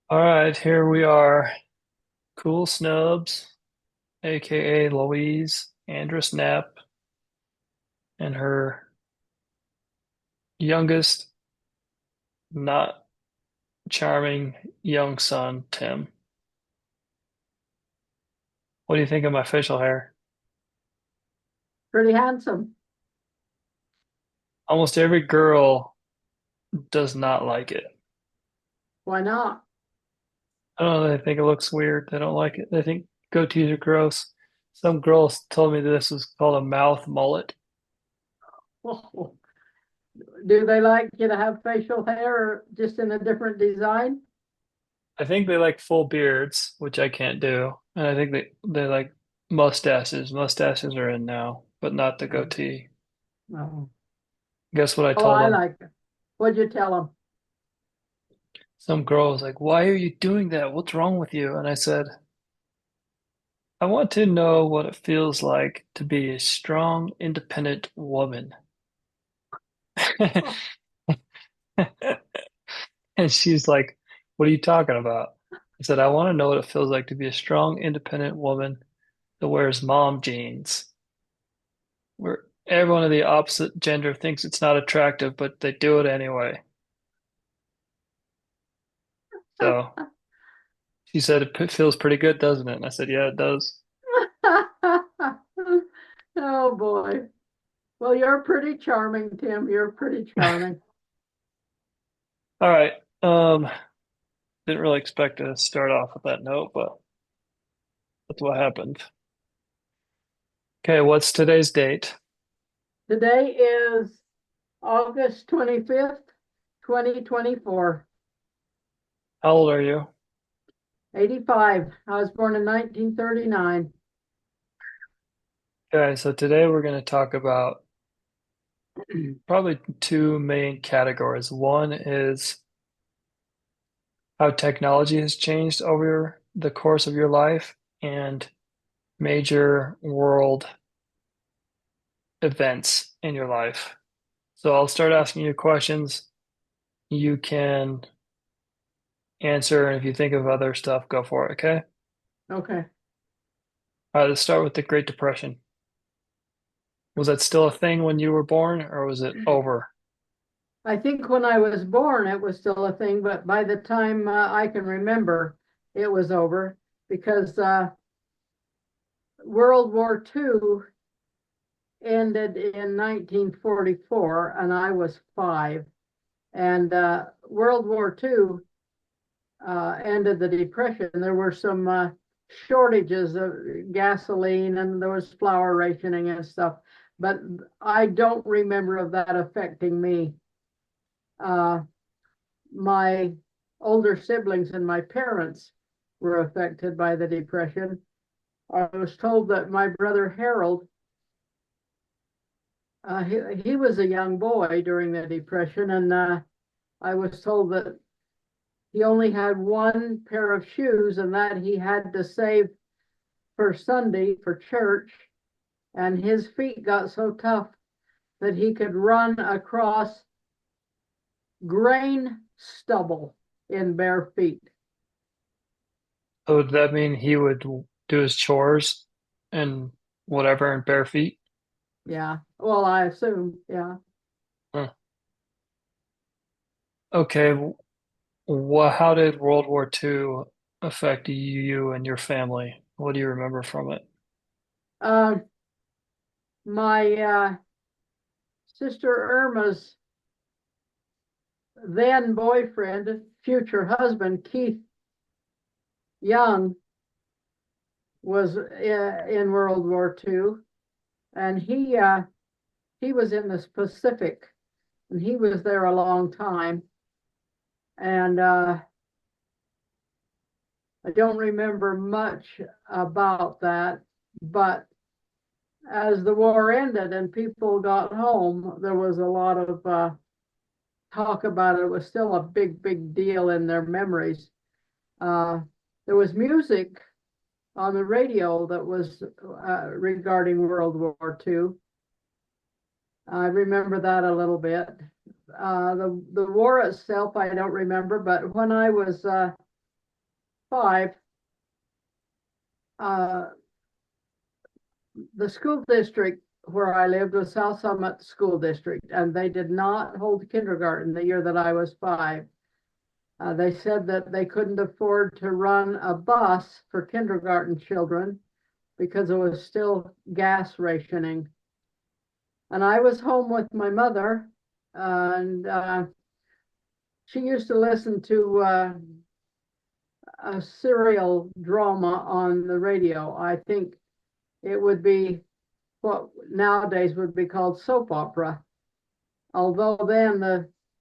All right, here we are. Cool Snubs, aka Louise, Andress Knapp, and her youngest, not charming young son, Tim. What do you think of my facial hair? Pretty handsome. Almost every girl does not like it. Why not? I don't know, they think it looks weird. They don't like it. They think goatees are gross. Some girls told me this was called a mouth mullet. Oh, do they like you to have facial hair just in a different design? I think they like full beards, which I can't do. And I think they like mustaches. Mustaches are in now, but not the Oh, goatee. oh. Guess what I Oh, told I them? like it. What'd you tell them? Some girl was like, "Why are you doing that? What's wrong with you?" And I said, "I want to know what it feels like to be a strong, independent woman." And she's like, "What are you talking about?" I said, "I want to know what it feels like to be a strong, independent woman that wears mom jeans, where everyone of the opposite gender thinks it's not attractive, but they do it anyway." So she said, "It feels pretty good, doesn't it?" And I said, "Yeah, it does." Oh boy. Well, you're pretty charming, Tim. You're pretty charming. All right. Um, didn't really expect to start off with that note, but that's what happened. Okay, what's today's date? Today is August 25th, 2024. How old are you? 85. I was born in 1939. Okay, so today we're going to talk about probably two main categories. One is how technology has changed over the course of your life and major world events in your life. So I'll start asking you questions. You can answer, and if you think of other stuff, go for it, okay? Okay. All right, let's start with the Great Depression. Was that still a thing when you were born, or was it over? I think when I was born, it was still a thing, but by the time I can remember, it was over because World War II ended in 1944, and I was 5. And World War II ended the Depression. There were some shortages of gasoline, and there was flour rationing and stuff, but I don't remember of that affecting me. Uh, my older siblings and my parents were affected by the Depression. I was told that my brother Harold, he was a young boy during the Depression, and I was told that he only had one pair of shoes and that he had to save for Sunday for church. And his feet got so tough that he could run across grain stubble in bare feet. So would that mean he would do his chores and whatever in bare feet? Yeah. Well, I assume, yeah. Huh. Okay, how did World War II affect you and your family? What do you remember from it? Uh, my sister Irma's then boyfriend, future husband, Keith Young, was in World War II, and he was in the Pacific, and he was there a long time. And I don't remember much about that, but as the war ended and people got home, there was a lot of talk about it. It was still a big, big deal in their memories. Uh, there was music on the radio that was regarding World War II. I remember that a little bit. The war itself, I don't remember, but when I was five, uh, the school district where I lived was South Summit School District, and they did not hold kindergarten the year that I was five. They said that they couldn't afford to run a bus for kindergarten children because it was still gas rationing. And I was home with my mother, and she used to listen to a serial drama on the radio. I think it would be what nowadays would be called soap opera. Although then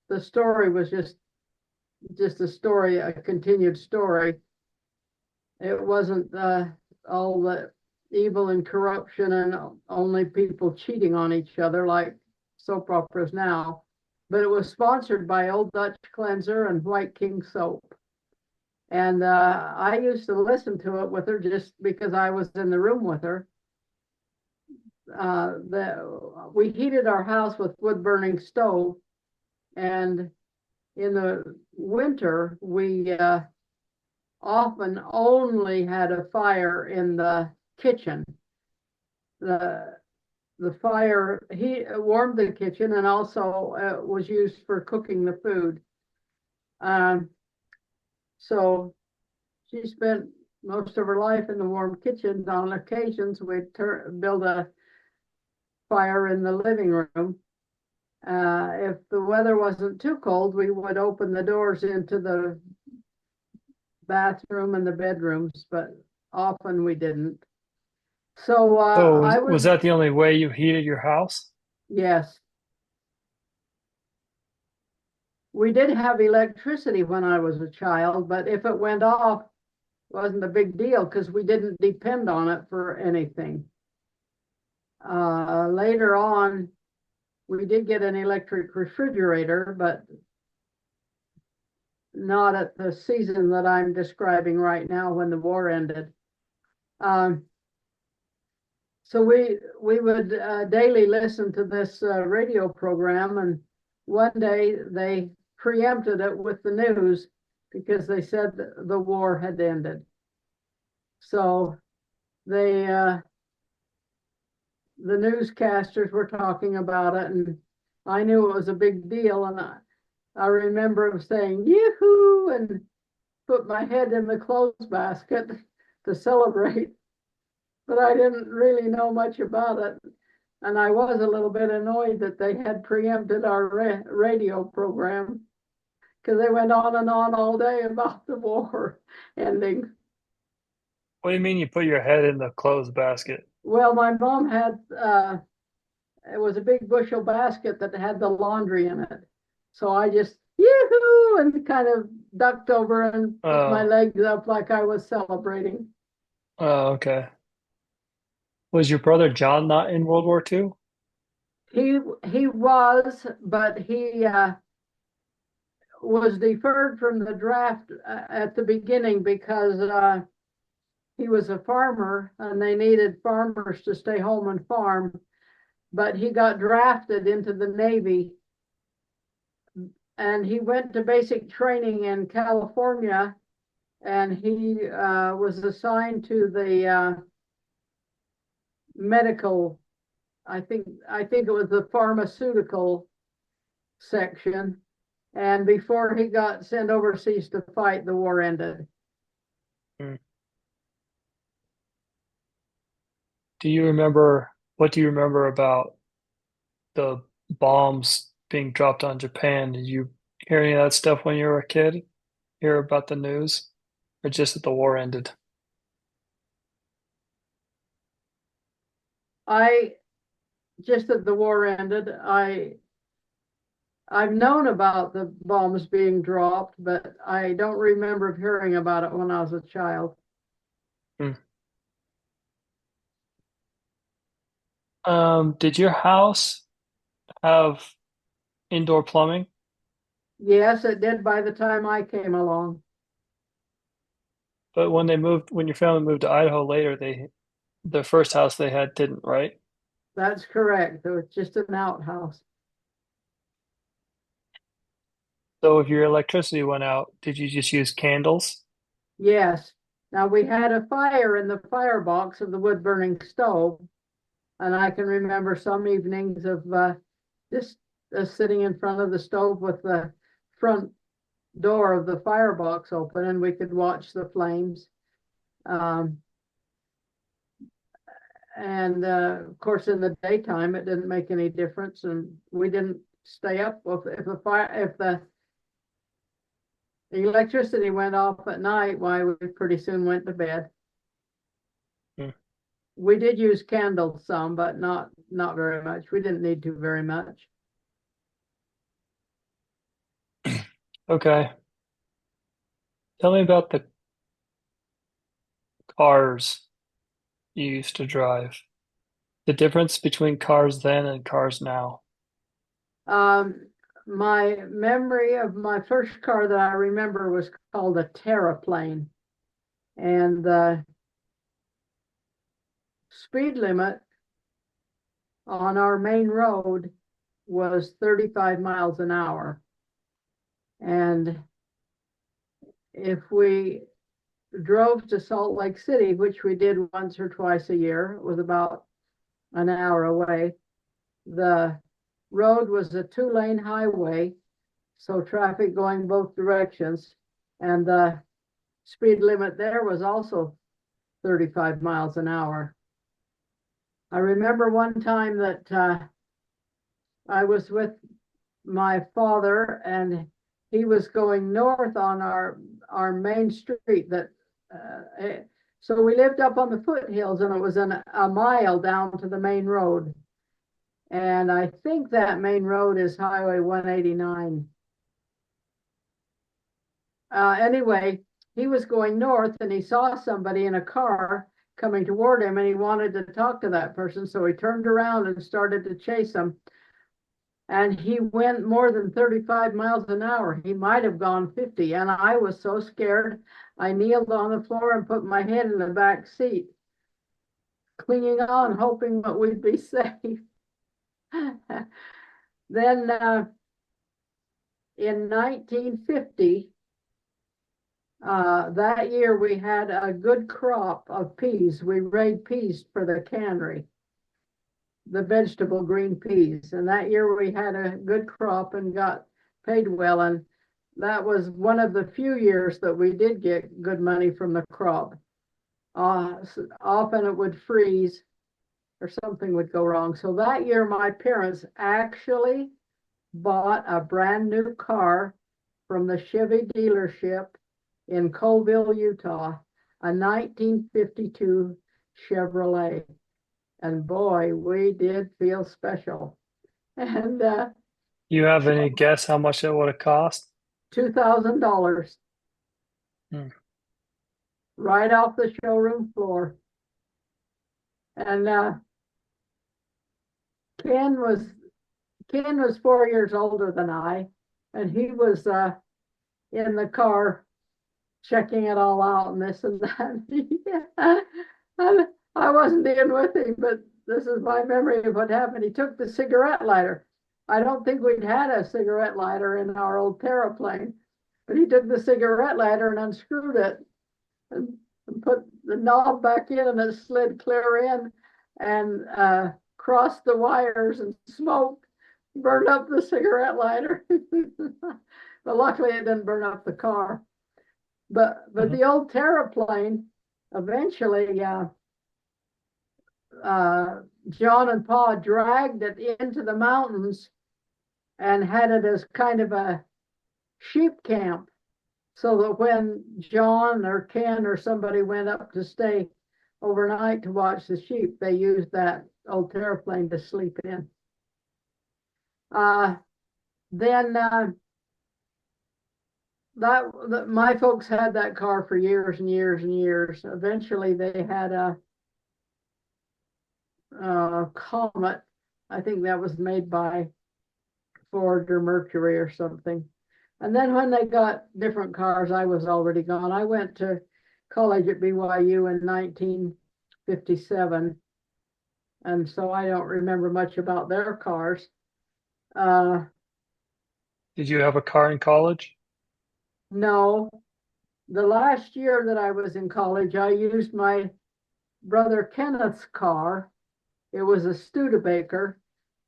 the story was just a story, a continued story. It wasn't all the evil and corruption and only people cheating on each other like soap operas now. But it was sponsored by Old Dutch Cleanser and White King Soap. And I used to listen to it with her just because I was in the room with her. We heated our house with wood burning stove, and in the winter we often only had a fire in the kitchen. The the fire he warmed the kitchen and also was used for cooking the food. Um, so she spent most of her life in the warm kitchen. On occasions, we'd build a fire in the living room. If the weather wasn't too cold, we would open the doors into the bathroom and the bedrooms, but often we didn't. So So I was was, that the only way you heated your house? yes, we did have electricity when I was a child, but if it went off, it wasn't a big deal because we didn't depend on it for anything. Later on, we did get an electric refrigerator, but not at the season that I'm describing right now when the war ended. Um, so we would daily listen to this radio program, and one day they preempted it with the news because they said the war had ended. So they the newscasters were talking about it, and I knew it was a big deal, and I remember saying yoo-hoo and put my head in the clothes basket to celebrate, but I didn't really know much about it. And I was a little bit annoyed that they had preempted our radio program because they went on and on all day about the war ending. What do you mean you put your head in the clothes basket? Well, my mom had, it was a big bushel basket that had the laundry in it. So I just, yoo-hoo, and kind of ducked over and put my Oh, legs up like I was celebrating. oh, okay. Was your brother John not in World War II? He was, but he was deferred from the draft at the beginning because he was a farmer and they needed farmers to stay home and farm. But he got drafted into the Navy and he went to basic training in California, and he was assigned to the medical, I think it was the pharmaceutical section. And before he got sent overseas to fight, the war ended. Hmm. What do you remember about the bombs being dropped on Japan? Did you hear any of that stuff when you were a kid? Hear about the news? Or just that the war ended? I just that the war ended. I've known about the bombs being dropped, but I don't remember hearing about it when I was a child. Hmm. Did your house have indoor plumbing? Yes, it did by the time I came along. But when your family moved to Idaho later, the first house they had didn't, right? That's correct. It was just an outhouse. So if your electricity went out, did you just use candles? Yes. Now we had a fire in the firebox of the wood burning stove, and I can remember some evenings of just sitting in front of the stove with the front door of the firebox open, and we could watch the flames. Um, and of course, in the daytime, it didn't make any difference, and we didn't stay up if the electricity went off at night. Why, we pretty soon went to bed. Hmm. We did use candles some, but not very much. We didn't need to very much. Okay. Tell me about the cars you used to drive. The difference between cars then and cars now. Um, my memory of my first car that I remember was called a Terraplane, and the speed limit on our main road was 35 miles an hour. And if we drove to Salt Lake City, which we did once or twice a year, it was about an hour away. The road was a two-lane highway, so traffic going both directions. And the speed limit there was also 35 miles an hour. I remember one time that I was with my father, and he was going north on our main street that so we lived up on the foothills, and it was a mile down to the main road. And I think that main road is Highway 189. Anyway, he was going north, and he saw somebody in a car coming toward him, and he wanted to talk to that person. So he turned around and started to chase him. And he went more than 35 miles an hour. He might have gone 50. And I was so scared, I kneeled on the floor and put my head in the back seat, clinging on, hoping that we'd be safe. Then in 1950, that year we had a good crop of peas. We raised peas for the cannery, the vegetable green peas. And that year we had a good crop and got paid well. And that was one of the few years that we did get good money from the crop. Often it would freeze or something would go wrong. So that year, my parents actually bought a brand new car from the Chevy dealership in Colville, Utah, a 1952 Chevrolet. And boy, we did feel special. And You have any guess how much it would have cost? $2,000 Hmm. right off the showroom floor. And Ken was Ken was 4 years older than I, and he was in the car checking it all out and this and that. Yeah. I wasn't in with him, but this is my memory of what happened. He took the cigarette lighter. I don't think we'd had a cigarette lighter in our old Terraplane, but he took the cigarette lighter and unscrewed it and put the knob back in, and it slid clear in and crossed the wires, and smoke burned up the cigarette lighter. But luckily it didn't burn up the car. But Mhm. the old Terraplane eventually John and Pa dragged it into the mountains and had it as kind of a sheep camp, so that when John or Ken or somebody went up to stay overnight to watch the sheep, they used that old Terraplane to sleep in. Uh, then my folks had that car for years and years and years. Eventually, they had a Comet. I think that was made by Ford or Mercury or something. And then when they got different cars, I was already gone. I went to college at BYU in 1957, and so I don't remember much about their cars. Uh, Did you have a car in college? no, the last year that I was in college, I used my brother Kenneth's car. It was a Studebaker,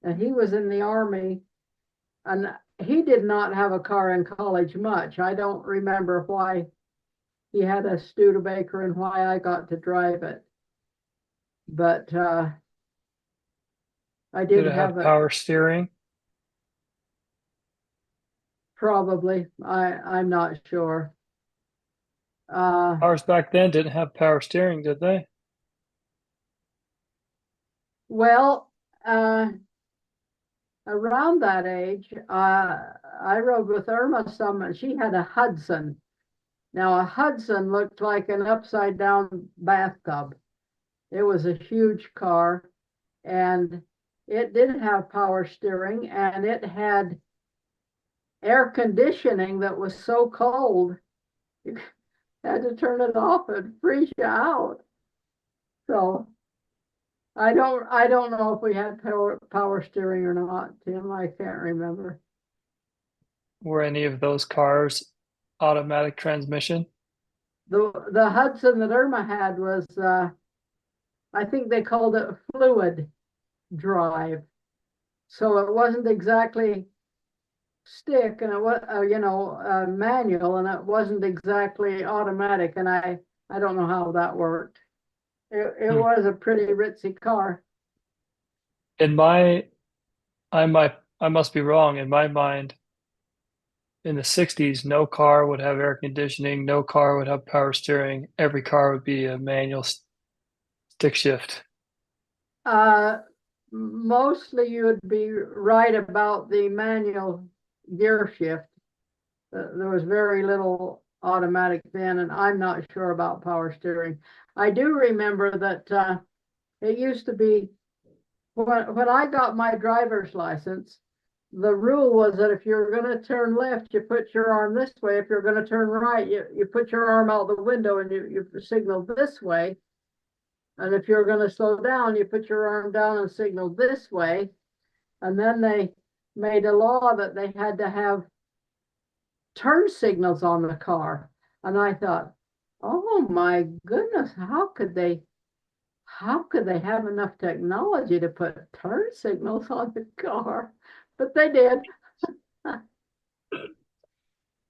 and he was in the Army, and he did not have a car in college much. I don't remember why he had a Studebaker and why I got to drive it, but I Did did it have have it power steering? probably. I'm not sure. Uh, Cars back then didn't have power steering, did they? well, around that age, I rode with Irma some, and she had a Hudson. Now, a Hudson looked like an upside down bathtub. It was a huge car, and it did have power steering, and it had air conditioning that was so cold you had to turn it off and freeze you out. So I don't know if we had power steering or not, Tim. I can't remember. Were any of those cars automatic transmission? The Hudson that Irma had was I think they called it fluid drive. So it wasn't exactly stick, and it was manual, and it wasn't exactly automatic, and I don't know how that worked. It Hmm. was a pretty ritzy car. In my, I must be wrong. In my mind, in the 60s, no car would have air conditioning, no car would have power steering. Every car would be a manual stick shift. uh Mostly you would be right about the manual gear shift. There was very little automatic then, and I'm not sure about power steering. I do remember that it used to be when I got my driver's license, the rule was that if you're going to turn left, you put your arm this way. If you're going to turn right, you put your arm out the window and you signal this way. And if you're going to slow down, you put your arm down and signal this way. And then they made a law that they had to have turn signals on the car. And I thought, oh my goodness, how could they have enough technology to put turn signals on the car? But they did.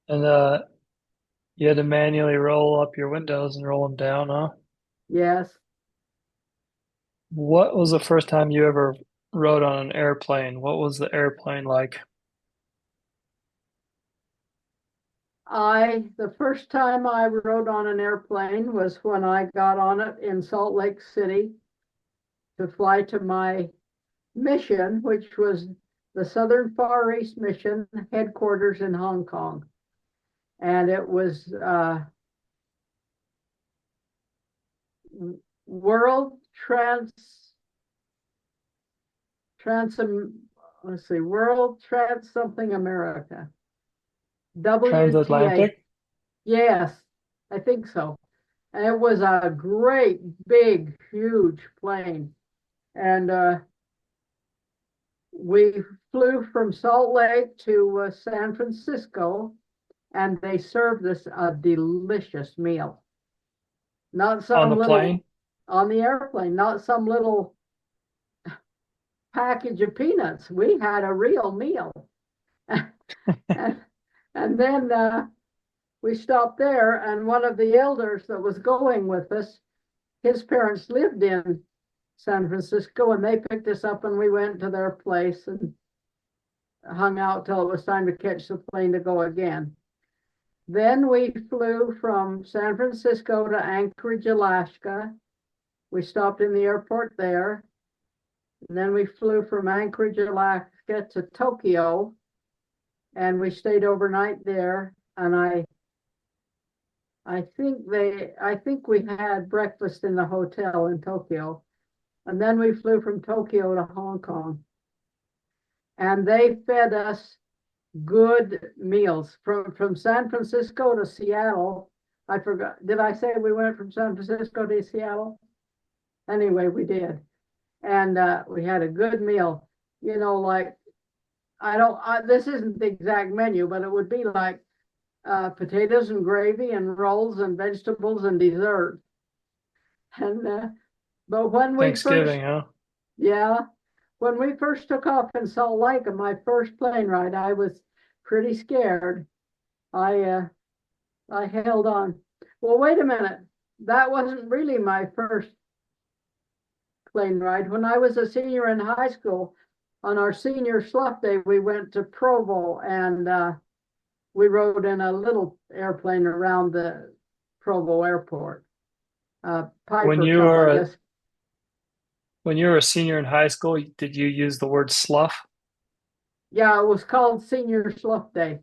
And you had to manually roll up your windows and roll them down, huh? Yes. What was the first time you ever rode on an airplane? What was the airplane like? The first time I rode on an airplane was when I got on it in Salt Lake City to fly to my mission, which was the Southern Far East Mission headquarters in Hong Kong. And it was World Trans, let's see, World Trans something America, WTA. Transatlantic? Yes, I think so. And it was a great, big, huge plane. And we flew from Salt Lake to San Francisco, and they served us a delicious meal. Not On some the little plane? on the airplane, not some little package of peanuts. We had a real meal. and, and then we stopped there, and one of the elders that was going with us, his parents lived in San Francisco, and they picked us up, and we went to their place and hung out till it was time to catch the plane to go again. Then we flew from San Francisco to Anchorage, Alaska. We stopped in the airport there. And then we flew from Anchorage, Alaska to Tokyo, and we stayed overnight there. And I think we had breakfast in the hotel in Tokyo. And then we flew from Tokyo to Hong Kong. And they fed us good meals from San Francisco to Seattle. I forgot. Did I say we went from San Francisco to Seattle? Anyway, we did. And we had a good meal. Like, this isn't the exact menu, but it would be like potatoes and gravy and rolls and vegetables and dessert. And but when we first, Thanksgiving, huh? yeah, when we first took off in Salt Lake on my first plane ride, I was pretty scared. I held on. Well, wait a minute. That wasn't really my first plane ride. When I was a senior in high school, on our senior slough day, we went to Provo and we rode in a little airplane around the Provo airport. When Piper you Cub, were I a guess. when you were a senior in high school, did you use the word slough? Yeah, it was called Senior Slough Day.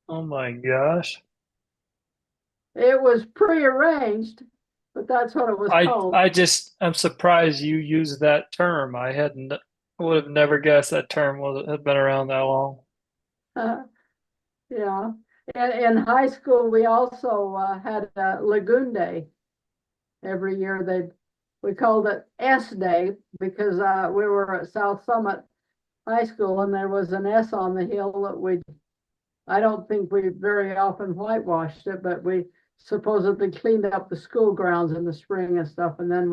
Oh my gosh. It was prearranged, but that's what it was called. I'm surprised you used that term. I would have never guessed that term was had been around that long. Yeah. And in high school, we also had a Lagoon Day every year. We called it S Day because we were at South Summit High School and there was an S on the hill that I don't think we very often whitewashed it, but we supposedly cleaned up the school grounds in the spring and stuff, and then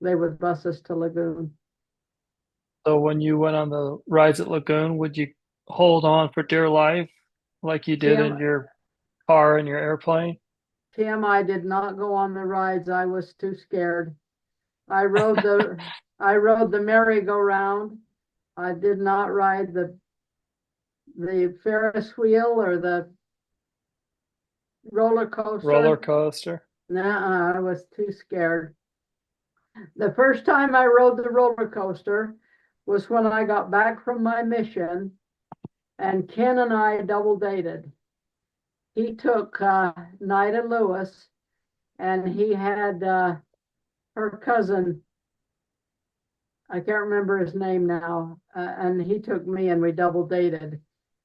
they would bus us to Lagoon. So when you went on the rides at Lagoon, would you hold on for dear life like you did Tim, in your car and your airplane? I did not go on the rides. I was too scared. I rode the I rode the merry-go-round. I did not ride the Ferris wheel or the roller Roller coaster. coaster? Nah, I was too scared. The first time I rode the roller coaster was when I got back from my mission, and Ken and I double dated. He took Nida Lewis, and he had her cousin. I can't remember his name now, and he took me, and we double dated.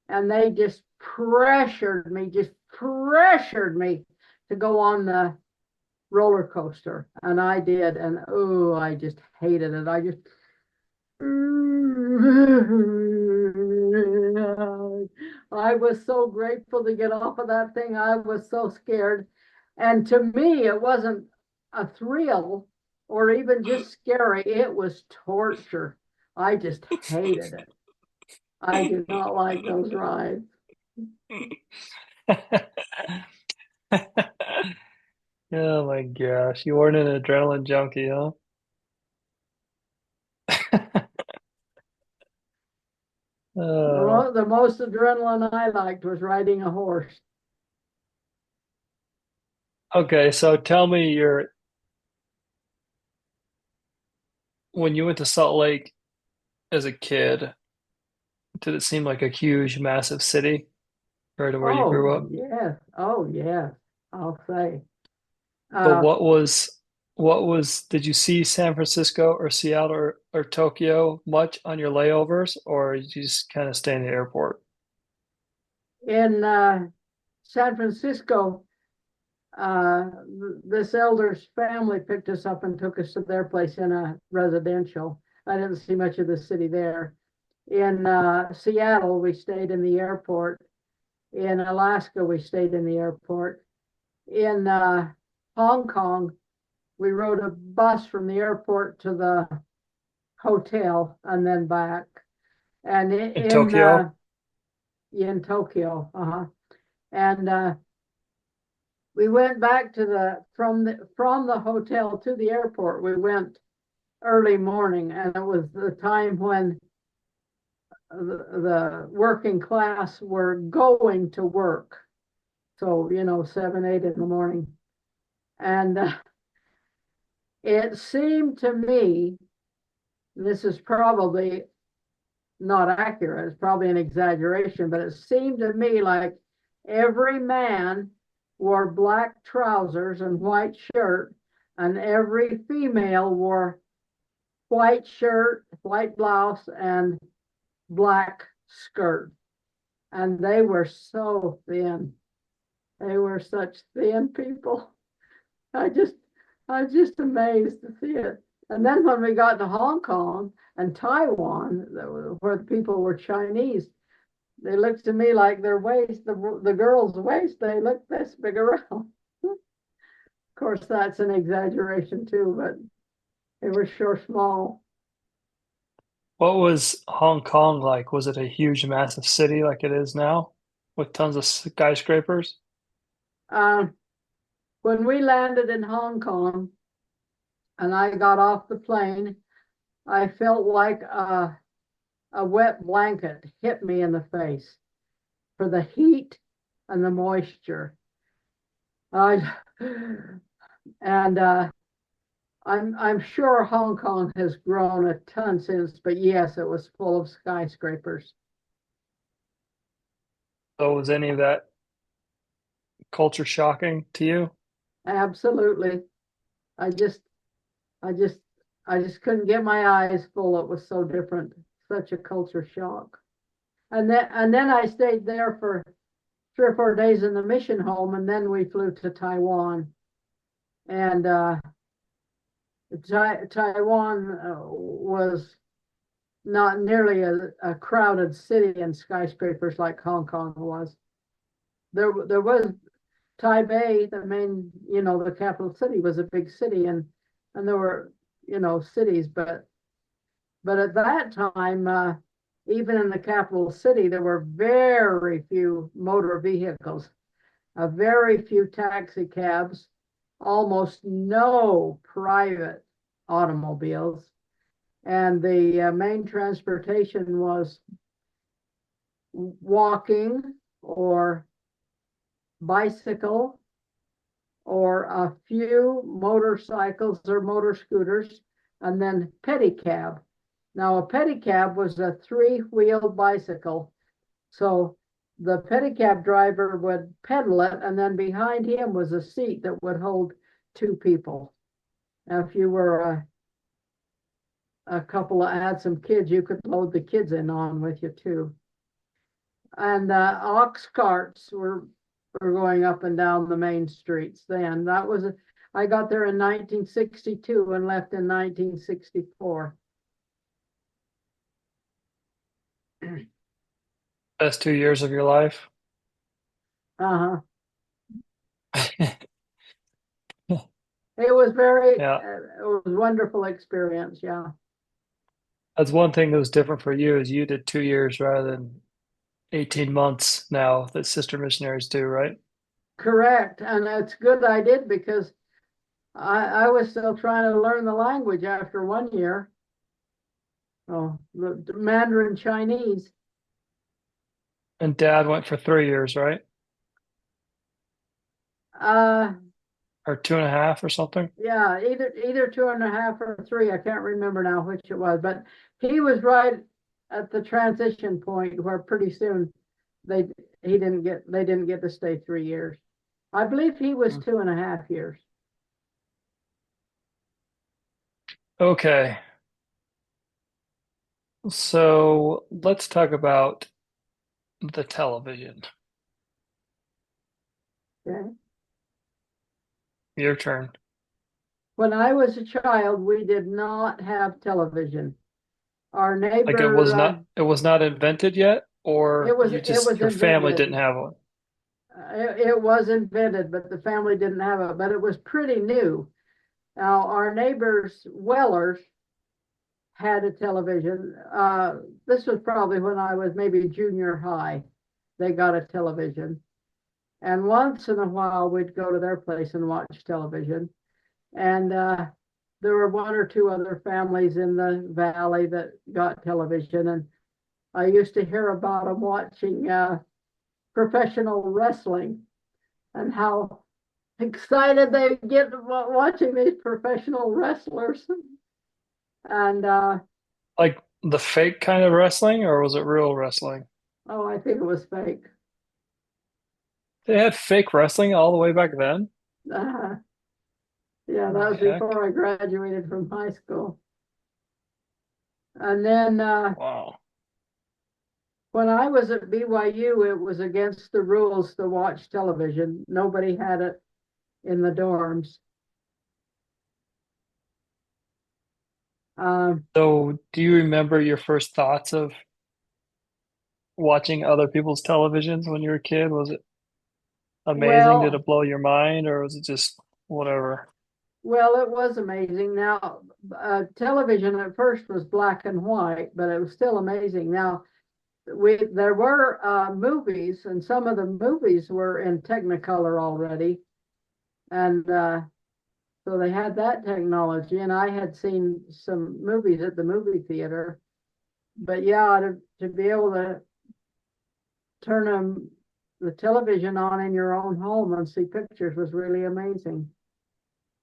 And they just pressured me to go on the roller coaster, and I did, and oh, I just hated it. I was so grateful to get off of that thing. I was so scared. And to me, it wasn't a thrill or even just scary. It was torture. I just hated it. I did not like those rides. Oh my gosh, you weren't an adrenaline junkie, huh? Uh, The most adrenaline I liked was riding a horse. okay, so tell me when you went to Salt Lake as a kid, did it seem like a huge, massive city compared to where you Oh, grew up? yes. Oh, yes. I'll say. But Uh, did you see San Francisco or Seattle or Tokyo much on your layovers, or did you just kind of stay in the airport? in San Francisco, this elder's family picked us up and took us to their place in a residential. I didn't see much of the city there. In Seattle, we stayed in the airport. In Alaska, we stayed in the airport. In Hong Kong, we rode a bus from the airport to the hotel and then back. And In Tokyo? in Tokyo, and we went back to from the hotel to the airport. We went early morning, and it was the time when the working class were going to work. So 7, 8 in the morning, and it seemed to me, this is probably not accurate. It's probably an exaggeration, but it seemed to me like every man wore black trousers and white shirt, and every female wore white shirt, white blouse, and black skirt. And they were so thin. They were such thin people. I just, I was just amazed to see it. And then when we got to Hong Kong and Taiwan, where the people were Chinese, they looked to me like their waist, the girls' waist, they looked this big around. Of course, that's an exaggeration too, but they were sure small. What was Hong Kong like? Was it a huge, massive city like it is now with tons of skyscrapers? Uh, when we landed in Hong Kong and I got off the plane, I felt like a wet blanket hit me in the face for the heat and the moisture. I and I'm sure Hong Kong has grown a ton since, but yes, it was full of skyscrapers. So was any of that culture shocking to you? Absolutely. I just I just I just couldn't get my eyes full. It was so different, such a culture shock. And then I stayed there for 3 or 4 days in the mission home, and then we flew to Taiwan. And Taiwan was not nearly a crowded city and skyscrapers like Hong Kong was. There was Taipei, the main, the capital city was a big city, and there were, cities, but at that time, even in the capital city, there were very few motor vehicles, very few taxi cabs, almost no private automobiles, and the main transportation was walking or bicycle or a few motorcycles or motor scooters, and then pedicab. Now, a pedicab was a three-wheeled bicycle. So the pedicab driver would pedal it, and then behind him was a seat that would hold two people. Now, if you were a couple that had some kids, you could load the kids in on with you too. And ox carts were going up and down the main streets then. I got there in 1962 and left in 1964. Best 2 years of your life? Uh-huh. It was Yeah. it was a wonderful experience. Yeah, That's one thing that was different for you is you did 2 years rather than 18 months now that sister missionaries do, right? correct. And it's good I did because I was still trying to learn the language after 1 year. Oh, the Mandarin Chinese. And dad went for 3 years, right? Uh, Or 2.5 or something. yeah, either 2.5 or three. I can't remember now which it was, but he was right at the transition point where pretty soon they they didn't get to stay 3 years. I believe he was 2.5 years. Okay. So let's talk about the television. Okay. Your turn. When I was a child, we did not have television. Our Like neighbor, it was not invented yet, or you it just was your family didn't invented. have one. It was invented, but the family didn't have it. But it was pretty new. Now, our neighbors, Wellers, had a television. This was probably when I was maybe junior high. They got a television. And once in a while, we'd go to their place and watch television. And there were one or two other families in the valley that got television. And I used to hear about them watching professional wrestling and how excited they get watching these professional wrestlers. And Like the fake kind of wrestling, or was it real wrestling? oh, I think it was fake. They had fake wrestling all the way back then. Uh, yeah, that The was heck? before I graduated from high school. And then Wow. when I was at BYU, it was against the rules to watch television. Nobody had it in the dorms. Um, So, do you remember your first thoughts of watching other people's televisions when you were a kid? Was it amazing? Did Well, it blow your mind, or was it just whatever? well, it was amazing. Now, television at first was black and white, but it was still amazing. Now, there were movies, and some of the movies were in Technicolor already, and so they had that technology. And I had seen some movies at the movie theater, but yeah, to be able to turn the television on in your own home and see pictures was really amazing.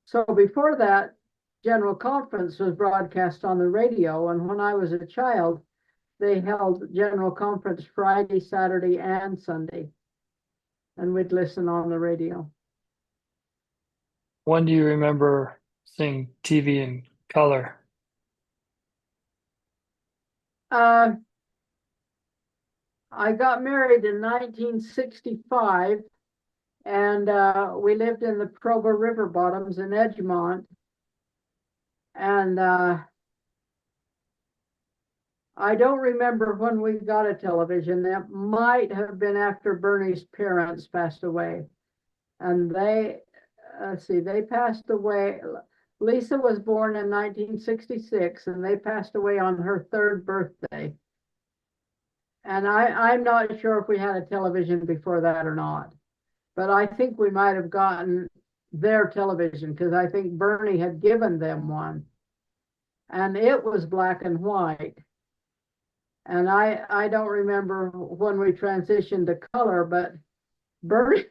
So before that, General Conference was broadcast on the radio, and when I was a child, they held General Conference Friday, Saturday, and Sunday, and we'd listen on the radio. When do you remember seeing TV in color? Uh, I got married in 1965, and we lived in the Provo River Bottoms in Edgemont. And I don't remember when we got a television. That might have been after Bernie's parents passed away. And let's see, they passed away. Lisa was born in 1966, and they passed away on her third birthday. And I'm not sure if we had a television before that or not, but I think we might have gotten their television because I think Bernie had given them one, and it was black and white. And I don't remember when we transitioned to color, but Bernie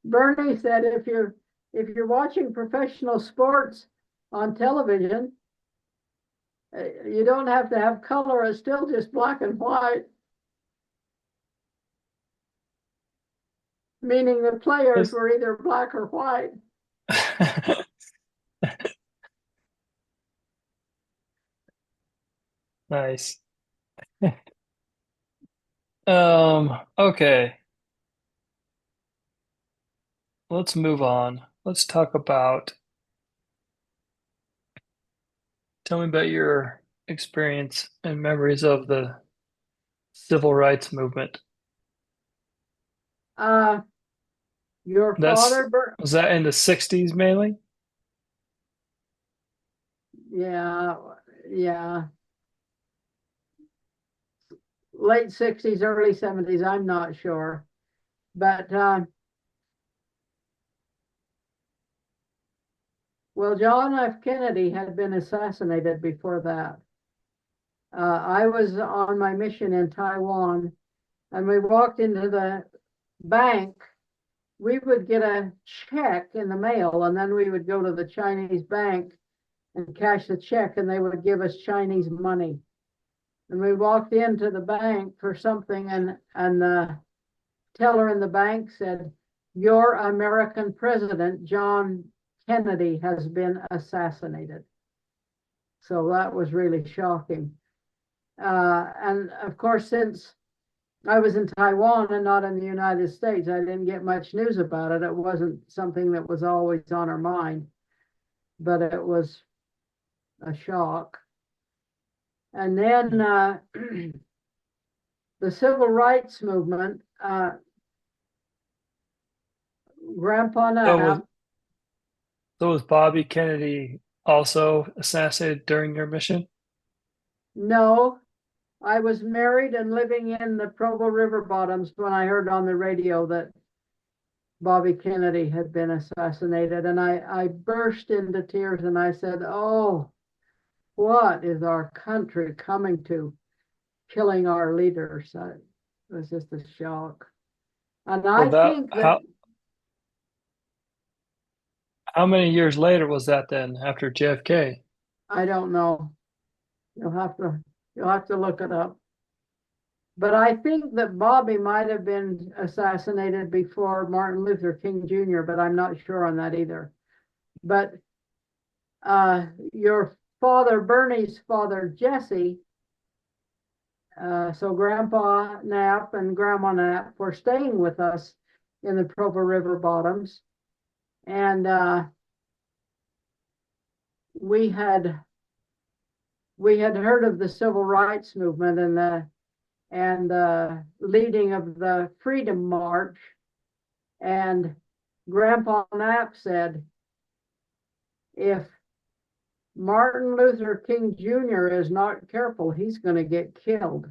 Bernie said if you're watching professional sports on television, you don't have to have color. It's still just black and white, meaning the players Yes. were either black or white. Nice. Okay, let's move on. Let's talk about, tell me about your experience and memories of the civil rights movement. Uh, your That's, father, was that in the 60s mainly? yeah, yeah, late 60s, early 70s, I'm not sure. But well, John F. Kennedy had been assassinated before that. I was on my mission in Taiwan, and we walked into the bank. We would get a check in the mail, and then we would go to the Chinese bank and cash the check, and they would give us Chinese money. And we walked into the bank for something, and the teller in the bank said, "Your American president, John Kennedy, has been assassinated." So that was really shocking. And of course, since I was in Taiwan and not in the United States, I didn't get much news about it. It wasn't something that was always on our mind, but it was a shock. And then the civil rights movement, Grandpa So was, Knapp. so was Bobby Kennedy also assassinated during your mission? No, I was married and living in the Provo River Bottoms when I heard on the radio that Bobby Kennedy had been assassinated. And I burst into tears and I said, "Oh, what is our country coming to? Killing our leaders." It was just a shock. And So I that, think that, how many years later was that then after JFK? I don't know, you'll have to look it up. But I think that Bobby might have been assassinated before Martin Luther King Jr., but I'm not sure on that either. But your father, Bernie's father, Jesse, so Grandpa Knapp and Grandma Knapp were staying with us in the Provo River Bottoms. And we had heard of the civil rights movement, and and the leading of the Freedom March. And Grandpa Knapp said, if Martin Luther King Jr. is not careful, he's going to get killed.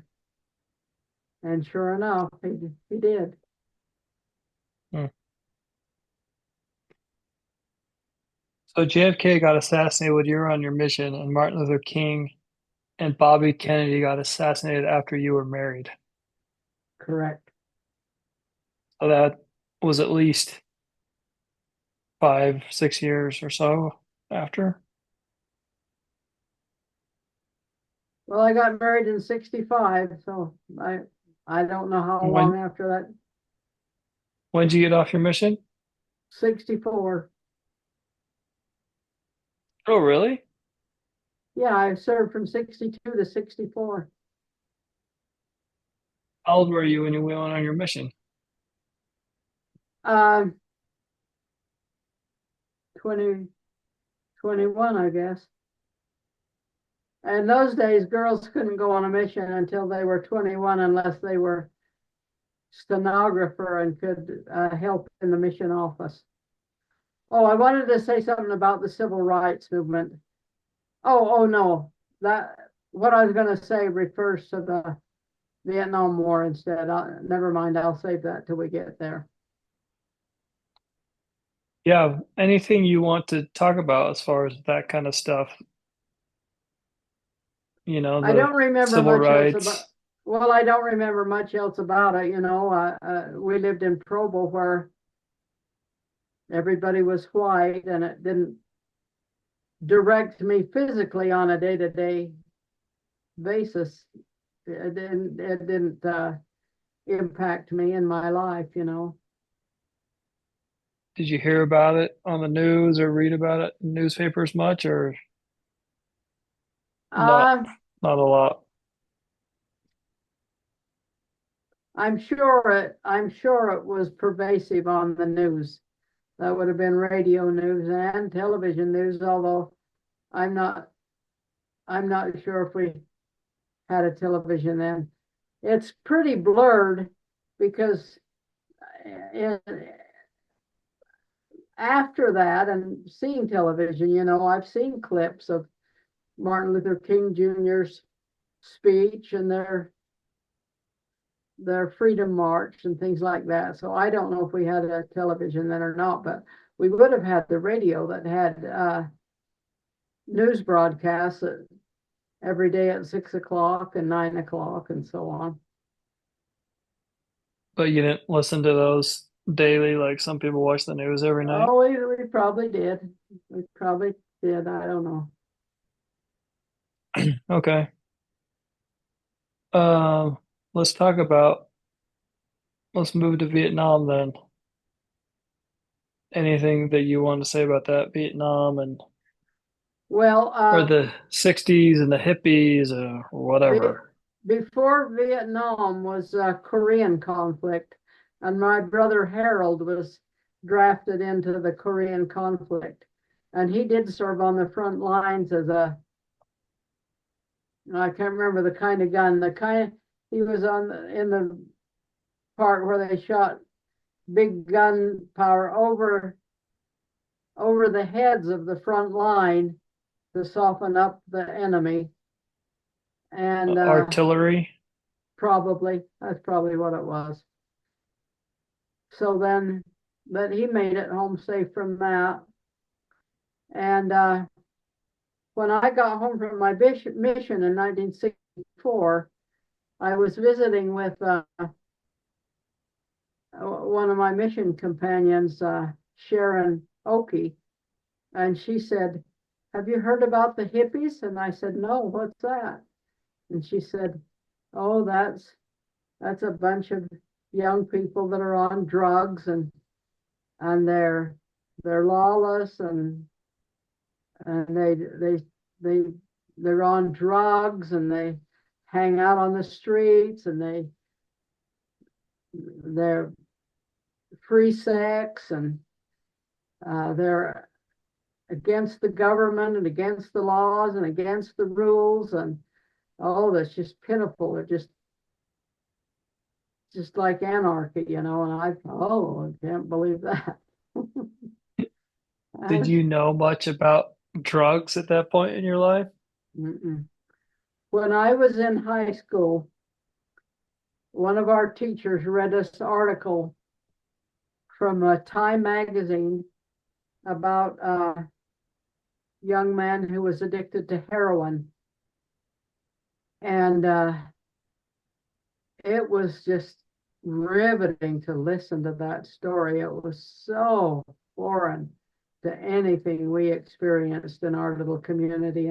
And sure enough, he did. Hmm. So JFK got assassinated when you were on your mission, and Martin Luther King and Bobby Kennedy got assassinated after you were married. Correct. So that was at least 5, 6 years or so after. Well, I got married in 65, so I don't know how When long after that. when did you get off your mission? 64. Oh, really? Yeah, I served from 62 to 64. How old were you when you went on your mission? Um, 20, 21, I guess. And those days, girls couldn't go on a mission until they were 21 unless they were stenographer and could help in the mission office. Oh, I wanted to say something about the civil rights movement. Oh no, that what I was going to say refers to the Vietnam War instead. Never mind, I'll save that till we get there. Yeah, anything you want to talk about as far as that kind of stuff, I don't the remember civil much else about. rights. Well, I don't remember much else about it. We lived in Provo where everybody was white, and it didn't direct me physically on a day-to-day basis. It didn't impact me in my life. Did you hear about it on the news or read about it in newspapers much or not Uh, not a lot? I'm sure it was pervasive on the news. That would have been radio news and television news, although I'm not I'm not sure if we had a television then. It's pretty blurred because in, after that and seeing television, I've seen clips of Martin Luther King Jr.'s speech and their freedom march and things like that. So I don't know if we had a television then or not, but we would have had the radio that had news broadcasts every day at 6 o'clock and 9 o'clock and so on. But you didn't listen to those daily like some people watch the news every night. Oh, we probably did. We probably did. I don't know. Okay. Um, let's talk about let's move to Vietnam then. Anything that you want to say about that Vietnam and Well, or the 60s and the hippies or be, whatever? before Vietnam was a Korean conflict, and my brother Harold was drafted into the Korean conflict, and he did serve on the front lines as I can't remember the kind of gun, he was in the part where they shot big gun power over the heads of the front line to soften up the enemy. And Artillery. probably that's probably what it was. So then, but he made it home safe from that. And when I got home from my mission in 1964, I was visiting with one of my mission companions, Sharon Oakey, and she said, "Have you heard about the hippies?" And I said, "No, what's that?" And she said, "Oh, that's a bunch of young people that are on drugs and they're lawless and they they're on drugs and they hang out on the streets and they're free sex and they're against the government and against the laws and against the rules and oh, that's just pitiful. They're just just like anarchy, and I, oh, I can't believe that. Did And, you know much about drugs at that point in your life? mm-mm. When I was in high school, one of our teachers read us an article from a Time magazine about a young man who was addicted to heroin. And it was just riveting to listen to that story. It was so foreign to anything we experienced in our little community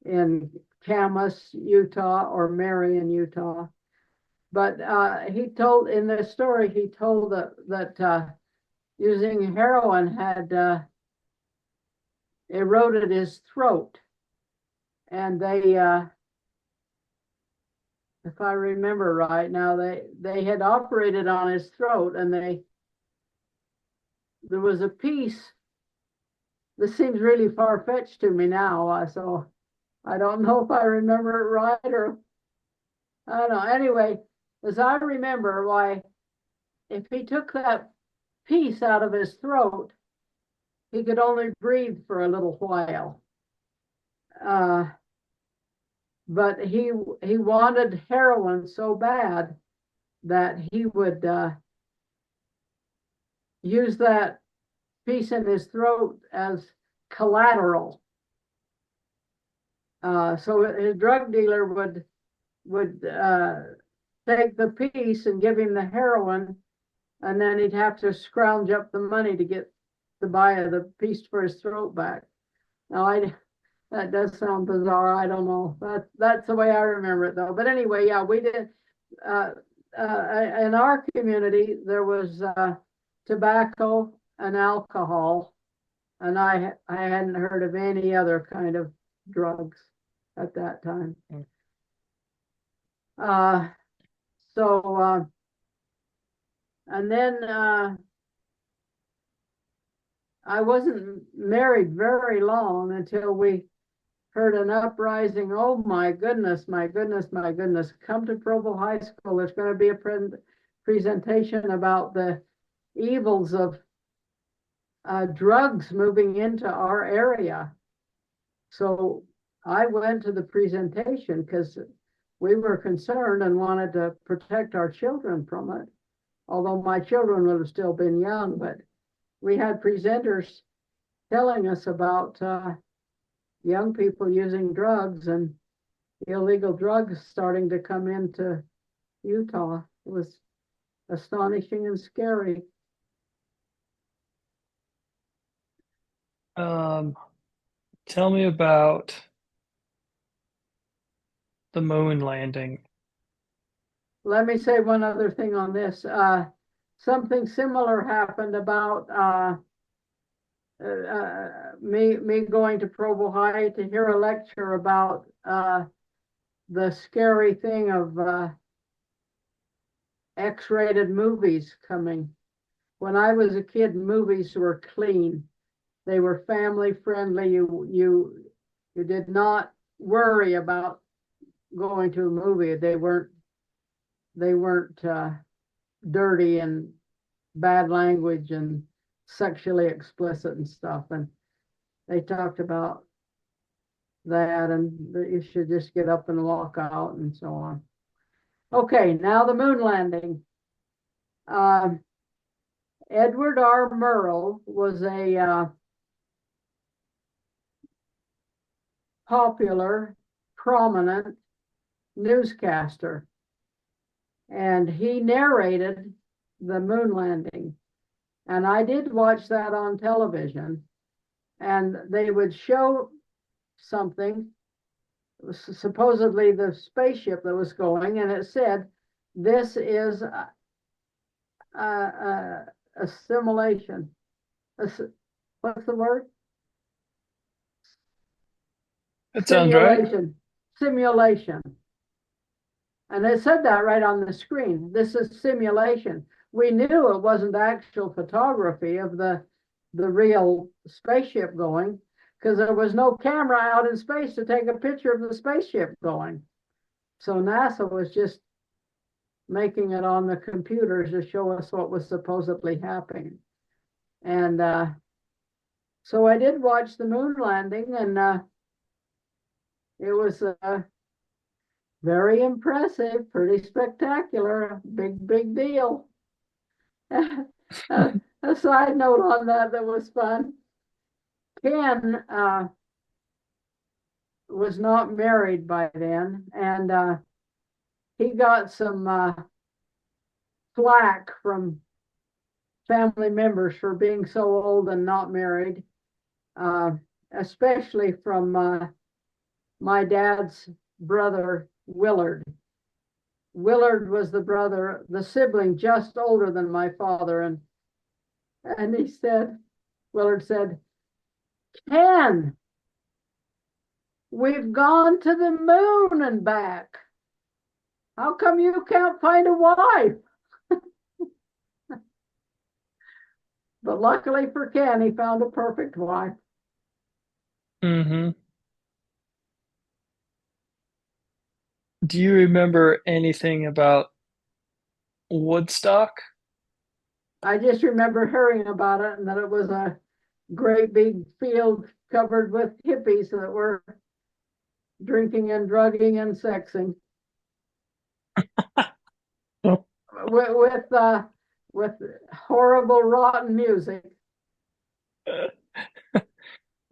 in Camas, Utah, or Marion, Utah. But he told in the story, he told that using heroin had eroded his throat. And if I remember right now, they had operated on his throat, and there was a piece. This seems really far fetched to me now, so I don't know if I remember it right, or I don't know. Anyway, as I remember, why if he took that piece out of his throat, he could only breathe for a little while. Uh, but he wanted heroin so bad that he would use that piece in his throat as collateral. So his drug dealer would take the piece and give him the heroin, and then he'd have to scrounge up the money to get to buy the piece for his throat back. Now that does sound bizarre. I don't know. That's the way I remember it though. But anyway, yeah, we did. Uh, in our community, there was tobacco and alcohol, and I hadn't heard of any other kind of drugs at that time. Uh, so and then I wasn't married very long until we heard an uprising. Oh my goodness, my goodness, my goodness. Come to Provo High School. There's going to be a presentation about the evils of drugs moving into our area. So I went to the presentation because we were concerned and wanted to protect our children from it. Although my children would have still been young, but we had presenters telling us about young people using drugs and illegal drugs starting to come into Utah. It was astonishing and scary. Um, Tell me about the moon landing. Let me say one other thing on this. Something similar happened about me going to Provo High to hear a lecture about the scary thing of X-rated movies coming. When I was a kid, movies were clean. They were family friendly. You did not worry about going to a movie. They weren't dirty and bad language and sexually explicit and stuff. And they talked about that, and that you should just get up and walk out and so on. Okay, now the moon landing. Edward R. Murrow was a popular, prominent newscaster, and he narrated the moon landing. And I did watch that on television, and they would show something, supposedly the spaceship that was going, and it said, this is a simulation. What's the word? That sounds right. Simulation. Simulation. And it said that right on the screen. This is simulation. We knew it wasn't actual photography of the real spaceship going, because there was no camera out in space to take a picture of the spaceship going. So NASA was just making it on the computers to show us what was supposedly happening. And so I did watch the moon landing, and it was very impressive, pretty spectacular, big deal. A side note on that was fun. Ken was not married by then, and he got some flack from family members for being so old and not married, especially from my dad's brother, Willard. Willard was the sibling just older than my father. And he said, Willard said, Ken, we've gone to the moon and back. How come you can't find a wife? But luckily for Ken, he found a perfect wife. Mm-hmm. Do you remember anything about Woodstock? I just remember hearing about it and that it was a great big field covered with hippies that were drinking and drugging and sexing Oh. with horrible, rotten music.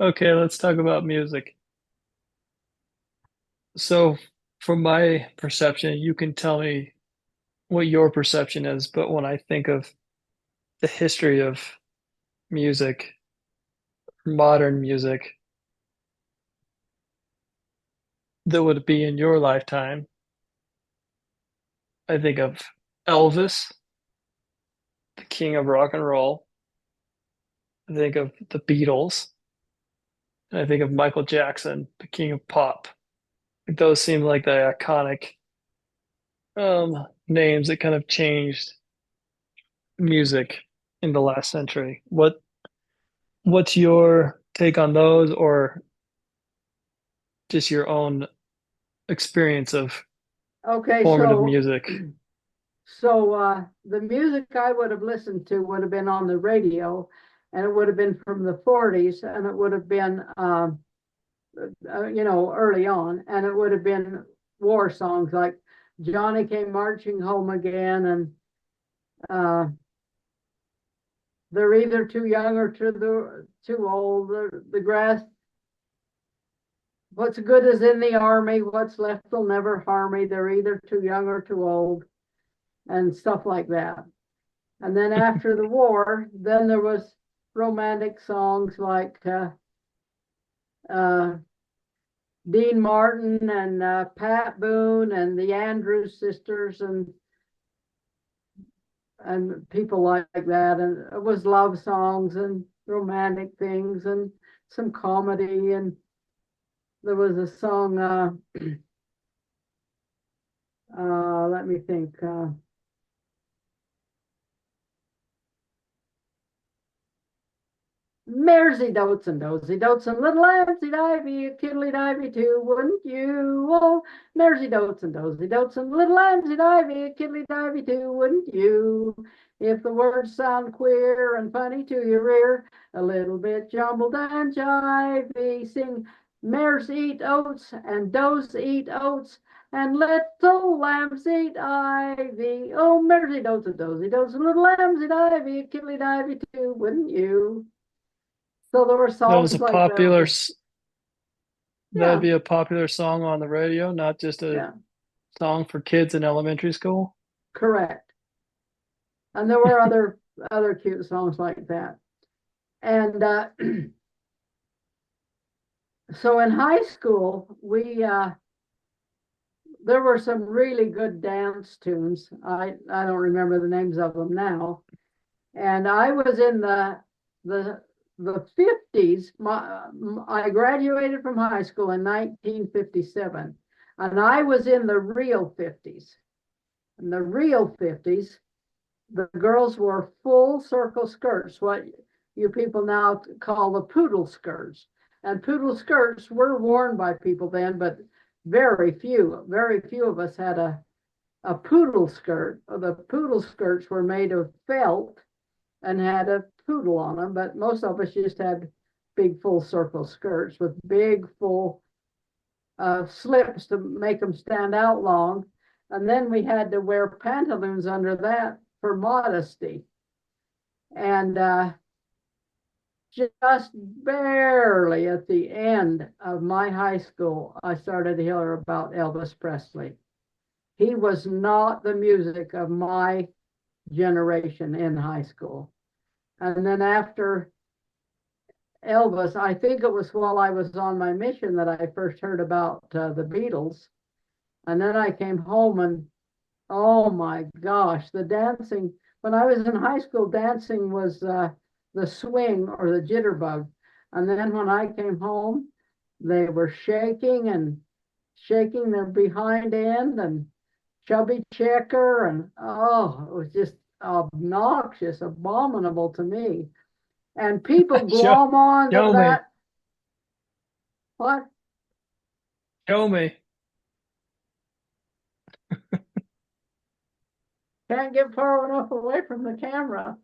Okay, let's talk about music. So, from my perception, you can tell me what your perception is, but when I think of the history of music, modern music, that would be in your lifetime, I think of Elvis, the king of rock and roll. I think of the Beatles, and I think of Michael Jackson, the king of pop. Those seem like the iconic names that kind of changed music in the last century. What's your take on those, or just your own experience of Okay, formative so music? the music I would have listened to would have been on the radio, and it would have been from the 40s, and it would have been early on, and it would have been war songs like Johnny Came Marching Home Again, and uh, they're either too young or too old. The grass, what's good is in the army, what's left will never harm me. They're either too young or too old, and stuff like that. And then after the war, then there was romantic songs like uh, Dean Martin and Pat Boone and the Andrews sisters and people like that. And it was love songs and romantic things and some comedy. And there was a song, let me think. Mersey dotes and dozy dotes and little Lansy Divey, a kiddly divey too, wouldn't you? Oh, Mersey dotes and dozy dotes and little Lansy Divey, a kiddly divey too, wouldn't you? If the words sound queer and funny to your ear, a little bit jumbled and jivey, sing mares eat oats and does eat oats and little lambs eat ivy. Oh, Mersey dotes and dozy dotes and little lambs eat ivy, a kiddly divey too, wouldn't you? So there were That was songs a like that. that would Yeah, be a popular song on the radio, not just a yeah, song for kids in elementary school. correct. And there were other cute songs like that. And so in high school, we there were some really good dance tunes. I don't remember the names of them now. And I was in the the 50s. I graduated from high school in 1957, and I was in the real 50s. In the real 50s, the girls wore full circle skirts, what you people now call the poodle skirts. And poodle skirts were worn by people then, but very few of us had a poodle skirt. The poodle skirts were made of felt and had a poodle on them, but most of us just had big full circle skirts with big full slips to make them stand out long. And then we had to wear pantaloons under that for modesty. And just barely at the end of my high school, I started to hear about Elvis Presley. He was not the music of my generation in high school. And then after Elvis, I think it was while I was on my mission that I first heard about the Beatles. And then I came home and oh my gosh, the dancing. When I was in high school, dancing was the swing or the jitterbug. And then when I came home, they were shaking and shaking their behind end and chubby checker. And oh, it was just obnoxious, abominable to me. And people Show, glom on to show me, that. What? show me. Can't get far enough away from the camera.